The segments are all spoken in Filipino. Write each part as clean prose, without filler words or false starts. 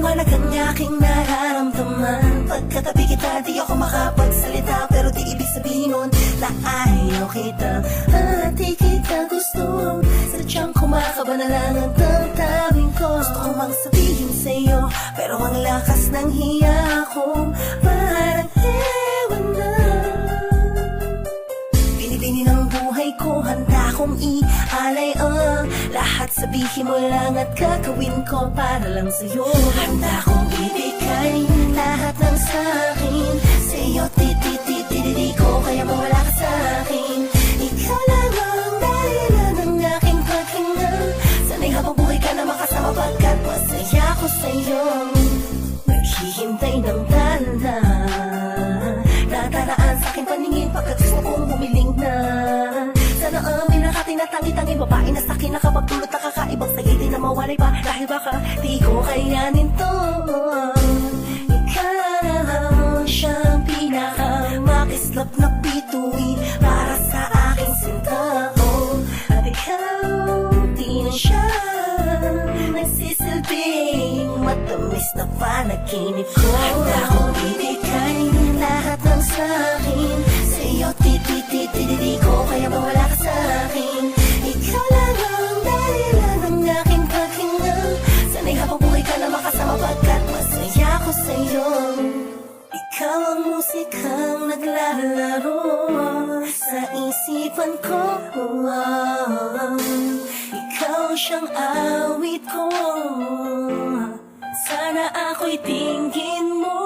Maliwanag ang aking nararamdaman. Pagkatabi kita, di ako makapagsalita, pero di ibig sabihin nun na ayaw kita at di kita gusto. Sadyang kumakaba na lang ang damdamin ko. Gusto ko mang sabihin sa'yo, pero ang lakas ng hiya ko parang ewan na. Binibini ng buhay ko, handa kong ialay lahat. Sabihin mo lang at gagawin ko para lang sa'yo. Handa kong ibigay lahat ng sa'kin sa'yo, titititititi ko, kaya mawala ka sa'kin. Ikaw lang ang dahilan ng aking paghinga. Sana'y habang buhay ka na makasama, pagkat masaya ko sa'yo. Naghihintay ng tanda, nadaraan sa'kin paningin, pagkat gusto kong humiling na. Sana amin ang ating natangi-tangi, babae na sa'kin nakapagdulot na kakaibang sagitin na mawalay pa, dahil baka di ko kayanin to. Ikaw siyang pinakamakislap na bituin para sa aking sinta, at ikaw di na siya nagsisilbing matamis na panaginip ko. Handa kong ibigay lahat ng sa'kin sa'yo, tititititi ko, kaya mawala ka sa'kin. Ikaw lang ang dahilan ng aking paghinga. Sana'y habang buhay ka na makasama, pagkat masaya ko sa'yo. Ikaw ang musikang naglalaro sa isipan ko. Ikaw siyang awit ko, sana ako'y tingin mo.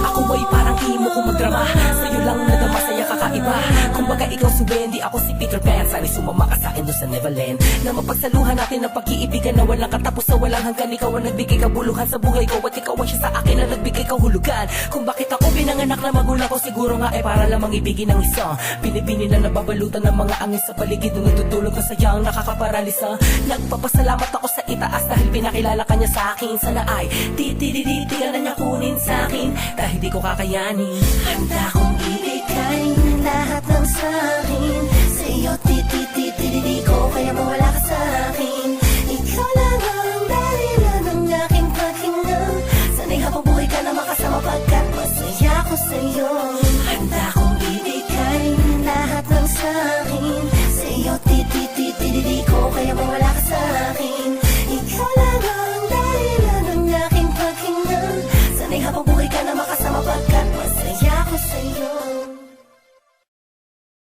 Ako ay parang imo kung magdrama, sa'yo lang nadama, saya kakaiba. Kumbaga ikaw si Wendy, ako si Peter Pan. Sana'y sumama ka sa'kin doon sa Neverland, na mapagsaluhan natin ang pag-iibigan na walang katapos sa walang hanggan. Ikaw ang nagbigay kabuluhan sa buhay ko, at ikaw ang siya sa akin na nagbigay kahulugan. Kung bakit ako pinanganak na magulang ko, siguro nga ay para lamang ibigin ng isa. Binibini na nababalutan ng mga angin sa paligid, nung natutulog na sayang nakakaparalisa. Nagpapasalamat ako sa itaas dahil pinakilala ka niya sa akin. Sana ay tititititi ka na niya kunin sa akin, dahil di ko kakayanin. Handa kong ibigay lahat ng sa'kin sa'yo, tititititi ko, kaya mawala ka sa'kin. Ikaw lang ang dahilan ng aking paghinga. Sana'y habang buhay ka na makasama, pagkat masaya ko sa'yo. Handa kong ibigay lahat ng sa'kin sa'yo, tititititi ko, kaya mawala ka sa'kin. Ikaw lang ang dahilan ng aking paghinga. Sana'y habang buhay